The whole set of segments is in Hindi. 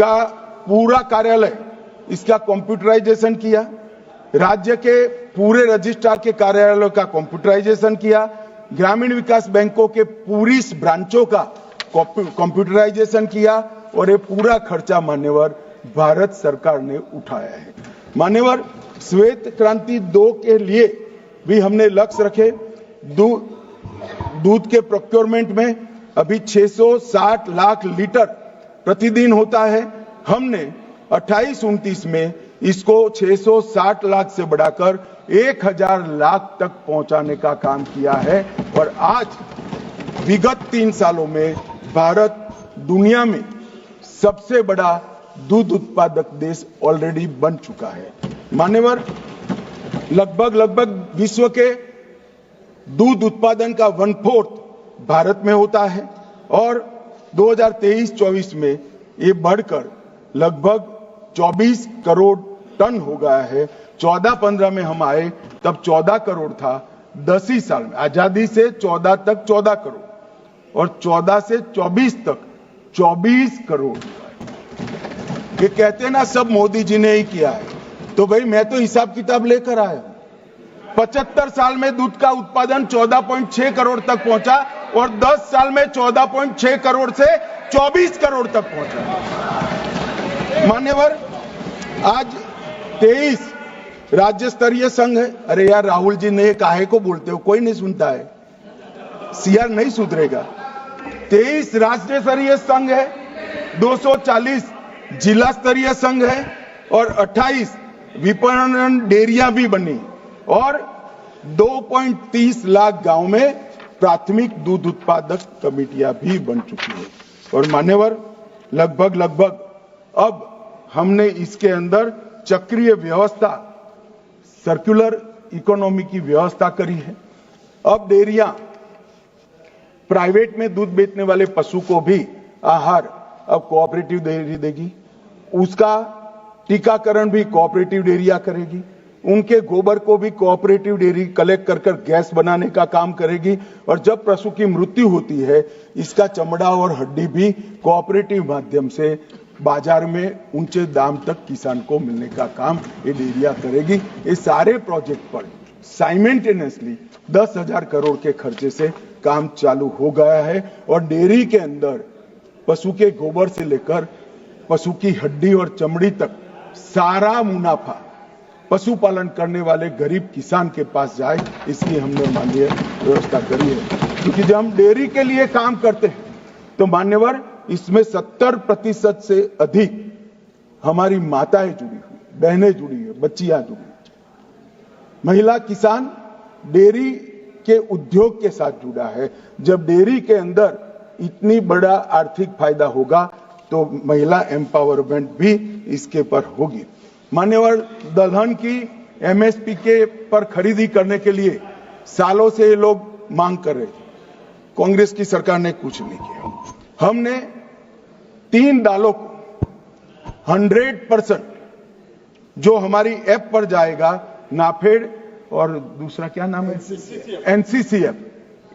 का पूरा कार्यालय इसका कंप्यूटराइजेशन किया, राज्य के पूरे रजिस्ट्रार के कार्यालयों का कंप्यूटराइजेशन किया, ग्रामीण विकास बैंकों के पूरी ब्रांचों का कंप्यूटराइजेशन किया और ये पूरा खर्चा मान्यवर भारत सरकार ने उठाया है। मान्यवर श्वेत क्रांति 2 के लिए भी हमने लक्ष्य रखे। दूध के प्रोक्योरमेंट में अभी 660 लाख लीटर प्रतिदिन होता है। हमने 28-29 में इसको 660 लाख से बढ़ाकर 1000 लाख तक पहुंचाने का काम किया है और आज विगत 3 सालों में भारत दुनिया में सबसे बड़ा दूध उत्पादक देश ऑलरेडी बन चुका है। मान्यवर लगभग विश्व के दूध उत्पादन का 1/4 भारत में होता है और 2023-24 में ये बढ़कर लगभग 24 करोड़ टन हो गया है। 14-15 में हम आए तब 14 करोड़ था, 10 ही साल में आजादी से 14 तक 14 करोड़ और 14 से 24 तक 24 करोड़। ये कहते हैं ना सब मोदी जी ने ही किया है, तो भाई मैं तो हिसाब किताब लेकर आया हूं। 75 साल में दूध का उत्पादन 14.6 करोड़ तक पहुंचा और 10 साल में 14.6 करोड़ से 24 करोड़ तक पहुंचा। मान्यवर आज 23 राज्य स्तरीय संघ है। अरे यार राहुल जी ने काहे को बोलते हो, कोई नहीं सुनता है, सीआर नहीं सुधरेगा। 23 राज्य स्तरीय संघ है, 240 जिला स्तरीय संघ है और 28 विपणन डेयरियां भी बनी और 2.30 लाख गांव में प्राथमिक दूध उत्पादक कमेटियां भी बन चुकी है। और मान्यवर लगभग अब हमने इसके अंदर चक्रीय व्यवस्था, सर्कुलर इकोनॉमी की व्यवस्था करी है। अब डेयरियां प्राइवेट में दूध बेचने वाले पशु को भी आहार अब कोऑपरेटिव डेयरी देगी, उसका टीकाकरण भी कोऑपरेटिव डेयरियां करेगी, उनके गोबर को भी कोऑपरेटिव डेयरी कलेक्ट कर गैस बनाने का काम करेगी और जब पशु की मृत्यु होती है इसका चमड़ा और हड्डी भी कोऑपरेटिव माध्यम से बाजार में ऊंचे दाम तक किसान को मिलने का काम ये डेयरियां करेगी। ये सारे प्रोजेक्ट पर साइमल्टेनियसली 10,000 करोड़ के खर्चे से काम चालू हो गया है और डेयरी के अंदर पशु के गोबर से लेकर पशु की हड्डी और चमड़ी तक सारा मुनाफा पशुपालन करने वाले गरीब किसान के पास जाए, इसलिए हमने माननीय व्यवस्था करी है। क्योंकि जब हम डेयरी के लिए काम करते हैं तो मान्यवर इसमें 70% से अधिक हमारी माताएं जुड़ी हुई, बहनें जुड़ी है, बच्चियां जुड़ी, महिला किसान डेयरी के उद्योग के साथ जुड़ा है। जब डेयरी के अंदर इतनी बड़ा आर्थिक फायदा होगा तो महिला एम्पावरमेंट भी इसके पर होगी। मान्यवर दलहन की एमएसपी के पर खरीदी करने के लिए सालों से ये लोग मांग कर रहे थे, कांग्रेस की सरकार ने कुछ नहीं किया। हमने 3 दालों को 100% जो हमारी ऐप पर जाएगा, नाफेड और दूसरा क्या नाम है, एनसीसीएफ,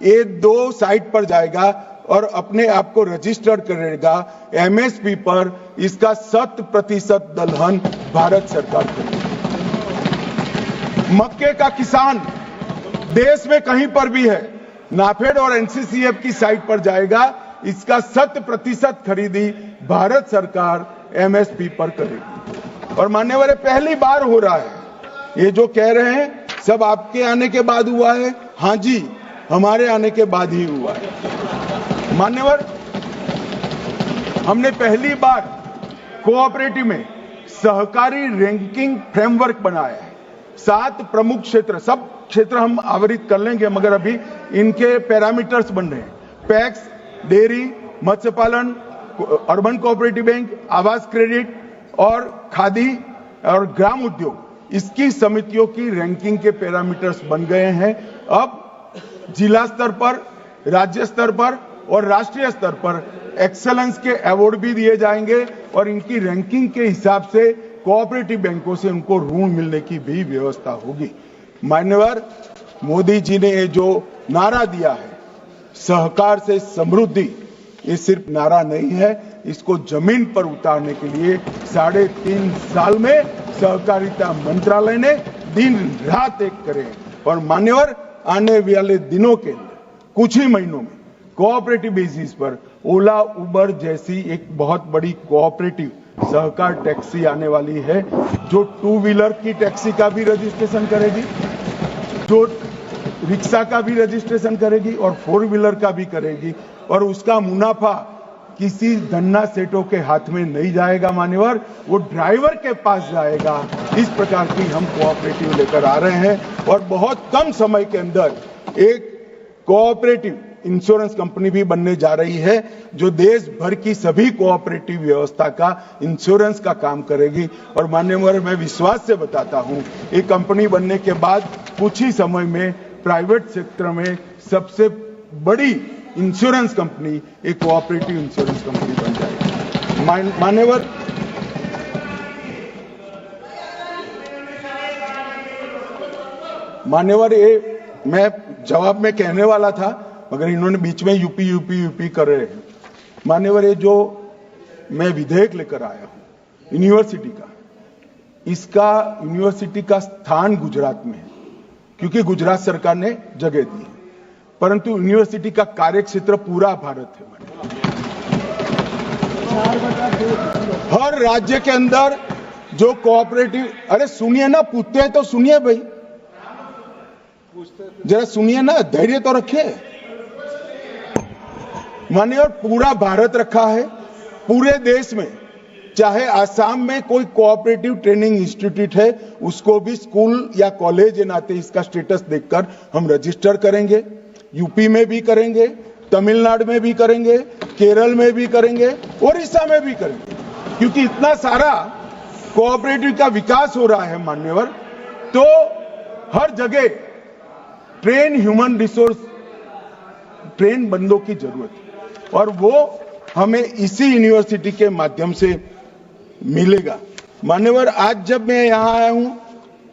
ये 2 साइट पर जाएगा और अपने आप को रजिस्टर करेगा। एमएसपी पर इसका 100% दलहन भारत सरकार करेगी। मक्के का किसान देश में कहीं पर भी है, नाफेड और एनसीसीएफ की साइट पर जाएगा, इसका 100% खरीदी भारत सरकार एमएसपी पर करेगी। और मान्यवर पहली बार हो रहा है। ये जो कह रहे हैं सब आपके आने के बाद हुआ है, हाँ जी हमारे आने के बाद ही हुआ है। मान्यवर हमने पहली बार कोऑपरेटिव में सहकारी रैंकिंग फ्रेमवर्क बनाया है। 7 प्रमुख क्षेत्र, सब क्षेत्र हम आवरित कर लेंगे मगर अभी इनके पैरामीटर्स बन रहे हैं। पैक्स, डेयरी, मत्स्य पालन, अर्बन कोऑपरेटिव बैंक, आवास क्रेडिट और खादी और ग्राम उद्योग, इसकी समितियों की रैंकिंग के पैरामीटर्स बन गए हैं। अब जिला स्तर पर, राज्य स्तर पर और राष्ट्रीय स्तर पर एक्सेलेंस के अवार्ड भी दिए जाएंगे और इनकी रैंकिंग के हिसाब से कोऑपरेटिव बैंकों से उनको ऋण मिलने की भी व्यवस्था होगी। मान्यवर मोदी जी ने ये जो नारा दिया है, सहकार से समृद्धि, ये सिर्फ नारा नहीं है, इसको जमीन पर उतारने के लिए 3.5 साल में सहकारिता मंत्रालय ने दिन रात एक करे। और मान्यवर, आने वाले दिनों के कुछ ही महीनों में कोऑपरेटिव बेसिस पर ओला उबर जैसी एक बहुत बड़ी कोऑपरेटिव सहकार टैक्सी आने वाली है, जो 2 व्हीलर की टैक्सी का भी रजिस्ट्रेशन करेगी, जो रिक्शा का भी रजिस्ट्रेशन करेगी और 4 व्हीलर का भी करेगी। और उसका मुनाफा किसी धन्ना सेठों के हाथ में नहीं जाएगा मान्यवर, वो ड्राइवर के पास जाएगा। इस प्रकार की हम कोऑपरेटिव लेकर आ रहे हैं और बहुत कम समय के अंदर एक कोऑपरेटिव इंश्योरेंस कंपनी भी बनने जा रही है, जो देश भर की सभी कोऑपरेटिव व्यवस्था का इंश्योरेंस का काम करेगी। और मान्यवर, मैं विश्वास से बताता हूं, ये कंपनी बनने के बाद कुछ ही समय में प्राइवेट सेक्टर में सबसे बड़ी इंश्योरेंस कंपनी एक कोऑपरेटिव इंश्योरेंस कंपनी बन जाएगी। मान्यवर, ये मैं जवाब में कहने वाला था, मगर इन्होंने बीच में यूपी कर रहे हैं। मान्यवर, ये जो मैं विधेयक लेकर आया हूं यूनिवर्सिटी का, इसका यूनिवर्सिटी का स्थान गुजरात में है, क्योंकि गुजरात सरकार ने जगह दी है, परंतु यूनिवर्सिटी का कार्यक्षेत्र पूरा भारत है। हर राज्य के अंदर जो कोऑपरेटिव, अरे सुनिए ना, पूछते हैं तो सुनिए भाई, जरा सुनिए ना, धैर्य तो रखिए। मानिए, और पूरा भारत रखा है, पूरे देश में, चाहे आसाम में कोई कोऑपरेटिव ट्रेनिंग इंस्टीट्यूट है, उसको भी स्कूल या कॉलेज के नाते इसका स्टेटस देखकर हम रजिस्टर करेंगे। यूपी में भी करेंगे, तमिलनाडु में भी करेंगे, केरल में भी करेंगे, ओडिशा में भी करेंगे, क्योंकि इतना सारा कोऑपरेटिव का विकास हो रहा है मान्यवर। तो हर जगह ट्रेन ह्यूमन रिसोर्स, ट्रेन बंदों की जरूरत है, और वो हमें इसी यूनिवर्सिटी के माध्यम से मिलेगा। मान्यवर, आज जब मैं यहां आया हूं,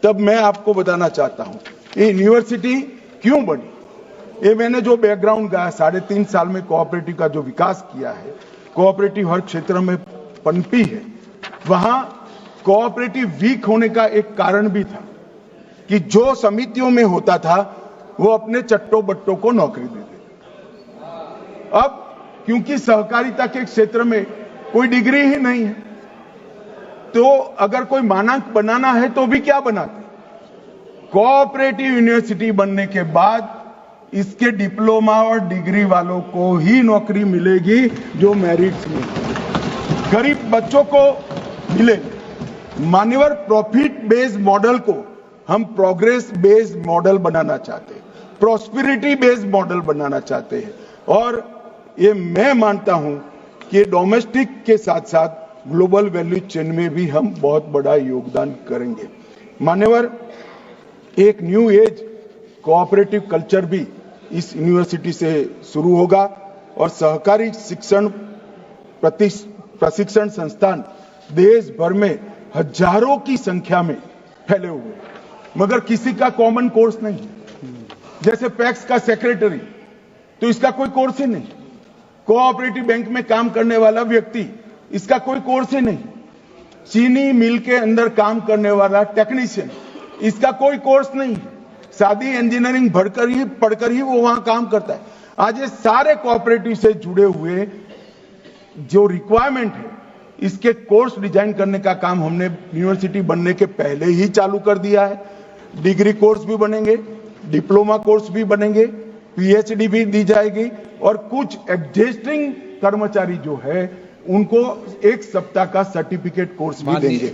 तब मैं आपको बताना चाहता हूं ये यूनिवर्सिटी क्यों बनी। ये मैंने जो बैकग्राउंड गाया, 3.5 साल में कोऑपरेटिव का जो विकास किया है, कोऑपरेटिव हर क्षेत्र में पनपी है। वहां कोऑपरेटिव वीक होने का एक कारण भी था कि जो समितियों में होता था वो अपने चट्टो बट्टों को नौकरी दे देते। अब क्योंकि सहकारिता के क्षेत्र में कोई डिग्री ही नहीं है, तो अगर कोई मानक बनाना है तो भी क्या बनाते। कोऑपरेटिव यूनिवर्सिटी बनने के बाद इसके डिप्लोमा और डिग्री वालों को ही नौकरी मिलेगी, जो मेरिट्स में गरीब बच्चों को मिलेगी। मान्यवर, प्रॉफिट बेस्ड मॉडल को हम प्रोग्रेस बेस्ड मॉडल बनाना चाहते हैं, प्रॉस्पेरिटी बेस्ड मॉडल बनाना चाहते हैं। और ये मैं मानता हूं कि डोमेस्टिक के साथ साथ ग्लोबल वैल्यू चेन में भी हम बहुत बड़ा योगदान करेंगे। मान्यवर, एक न्यू एज कोऑपरेटिव कल्चर भी इस यूनिवर्सिटी से शुरू होगा और सहकारी शिक्षण प्रशिक्षण संस्थान देश भर में हजारों की संख्या में फैले हुए हैं, मगर किसी का कॉमन कोर्स नहीं है। जैसे पैक्स का सेक्रेटरी, तो इसका कोई कोर्स ही नहीं। कोऑपरेटिव बैंक में काम करने वाला व्यक्ति, इसका कोई कोर्स ही नहीं। चीनी मिल के अंदर काम करने वाला टेक्नीशियन, इसका कोई कोर्स नहीं। सादी इंजीनियरिंग पढ़कर ही वो वहां काम करता है। आज ये सारे कोऑपरेटिव से जुड़े हुए जो रिक्वायरमेंट है, इसके कोर्स डिजाइन करने का काम हमने यूनिवर्सिटी बनने के पहले ही चालू कर दिया है। डिग्री कोर्स भी बनेंगे, डिप्लोमा कोर्स भी बनेंगे, पीएचडी भी दी जाएगी, और कुछ एग्जिस्टिंग कर्मचारी जो है उनको 1 सप्ताह का सर्टिफिकेट कोर्स भी देंगे।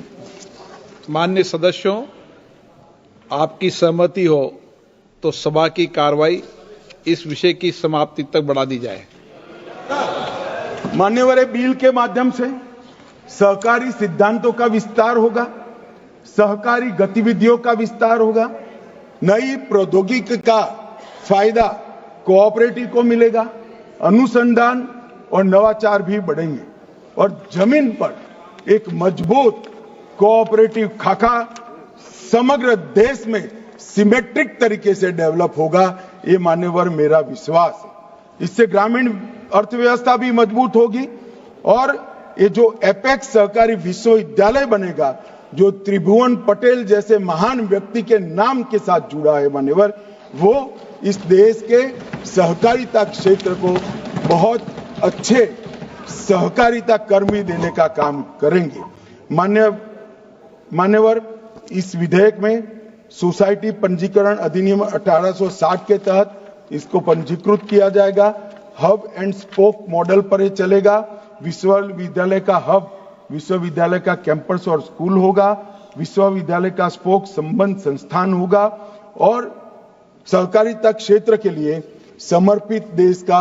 माननीय सदस्यों, आपकी सहमति हो तो सभा की कार्रवाई इस विषय की समाप्ति तक बढ़ा दी जाए। मान्यवर, बिल के माध्यम से सहकारी सिद्धांतों का विस्तार होगा, सहकारी गतिविधियों का विस्तार होगा, नई प्रौद्योगिकी का फायदा कोऑपरेटिव को मिलेगा, अनुसंधान और नवाचार भी बढ़ेंगे, और जमीन पर एक मजबूत कोऑपरेटिव खाका समग्र देश में सिमेट्रिक तरीके से डेवलप होगा। ये मान्यवर मेरा विश्वास है। इससे ग्रामीण अर्थव्यवस्था भी मजबूत होगी और ये जो एपेक्स सहकारी विश्वविद्यालय बनेगा, जो त्रिभुवन पटेल जैसे महान व्यक्ति के नाम के साथ जुड़ा है मान्यवर, वो इस देश के सहकारिता क्षेत्र को बहुत अच्छे सहकारिता कर्मी देने का काम करेंगे। मान्यवर, इस विधेयक में सोसाइटी पंजीकरण अधिनियम 1860 के तहत इसको पंजीकृत किया जाएगा। हब एंड स्पोक मॉडल पर ये चलेगा। विश्वविद्यालय का हब विश्वविद्यालय का कैंपस और स्कूल होगा। विश्वविद्यालय का स्पोक संबंध संस्थान होगा और सहकारिता क्षेत्र के लिए समर्पित देश का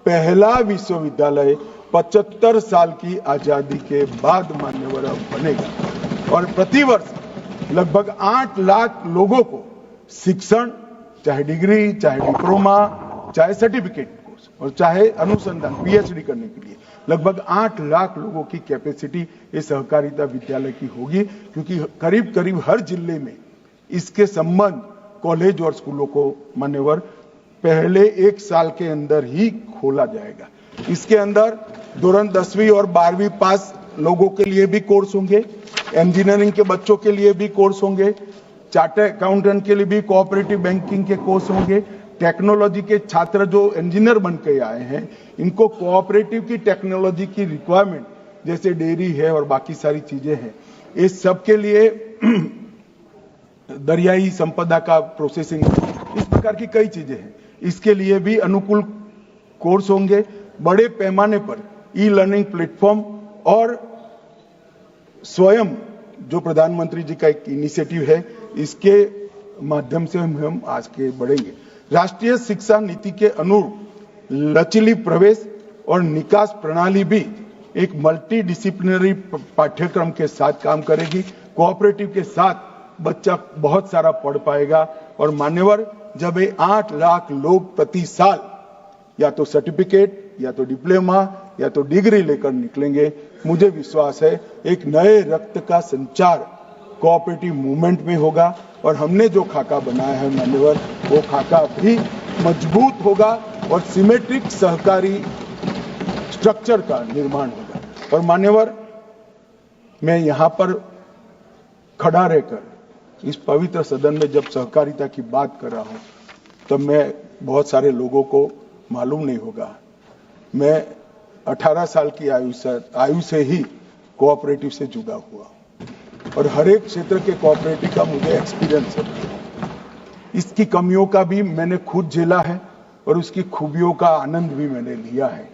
पहला विश्वविद्यालय 75 साल की आजादी के बाद मान्यवर बनेगा और प्रतिवर्ष लगभग 8 लाख लोगों को शिक्षण, चाहे डिग्री, चाहे डिप्लोमा, चाहे सर्टिफिकेट कोर्स और चाहे अनुसंधान पीएचडी करने के लिए लगभग 8 लाख लोगों की कैपेसिटी इस सहकारिता विद्यालय की होगी, क्योंकि करीब करीब हर जिले में इसके संबंध कॉलेज और स्कूलों को मान्यवर पहले 1 साल के अंदर ही खोला जाएगा। इसके अंदर धोरण 10वीं और 12वीं पास लोगों के लिए भी कोर्स होंगे, इंजीनियरिंग के बच्चों के लिए भी कोर्स होंगे, चार्टर्ड अकाउंटेंट के लिए भी कोऑपरेटिव बैंकिंग के कोर्स होंगे। टेक्नोलॉजी के छात्र जो इंजीनियर बन के आए हैं, इनको कोऑपरेटिव की टेक्नोलॉजी की रिक्वायरमेंट जैसे डेयरी है और बाकी सारी चीजें हैं, इस सब के लिए दरियाई संपदा का प्रोसेसिंग, इस प्रकार की कई चीजें हैं, इसके लिए भी अनुकूल कोर्स होंगे। बड़े पैमाने पर ई लर्निंग प्लेटफॉर्म और स्वयं जो प्रधानमंत्री जी का एक इनिशिएटिव है, इसके माध्यम से हम आज के बढ़ेंगे। राष्ट्रीय शिक्षा नीति के अनुरूप लचीली प्रवेश और निकास प्रणाली भी एक मल्टी डिसिप्लिनरी पाठ्यक्रम के साथ काम करेगी। कोऑपरेटिव के साथ बच्चा बहुत सारा पढ़ पाएगा और मान्यवर, जब ये 8 लाख लोग प्रति साल या तो सर्टिफिकेट या तो डिप्लोमा या तो डिग्री लेकर निकलेंगे, मुझे विश्वास है एक नए रक्त का संचार कोऑपरेटिव मूवमेंट में होगा और हमने जो खाका बनाया है मान्यवर, वो खाका भी मजबूत होगा और सिमेट्रिक सहकारी स्ट्रक्चर का निर्माण होगा। और मान्यवर, मैं यहां पर खड़ा रहकर इस पवित्र सदन में जब सहकारिता की बात कर रहा हूं, तब मैं बहुत सारे लोगों को मालूम नहीं होगा, मैं 18 साल की आयु से ही कोऑपरेटिव से जुड़ा हुआ और हर एक क्षेत्र के कोऑपरेटिव का मुझे एक्सपीरियंस है। इसकी कमियों का भी मैंने खुद झेला है और उसकी खूबियों का आनंद भी मैंने लिया है।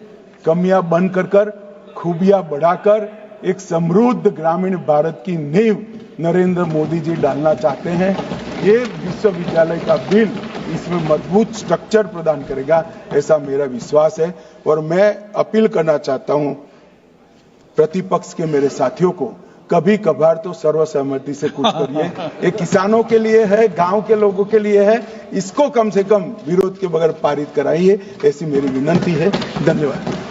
कमियां बंद कर खूबियां बढ़ाकर एक समृद्ध ग्रामीण भारत की नींव नरेंद्र मोदी जी डालना चाहते हैं। ये विश्वविद्यालय का बिल इसमें मजबूत स्ट्रक्चर प्रदान करेगा, ऐसा मेरा विश्वास है। और मैं अपील करना चाहता हूं प्रतिपक्ष के मेरे साथियों को, कभी कभार तो सर्वसम्मति से कुछ करिए। ये किसानों के लिए है, गांव के लोगों के लिए है, इसको कम से कम विरोध के बगैर पारित कराइए, ऐसी मेरी विनती है। धन्यवाद।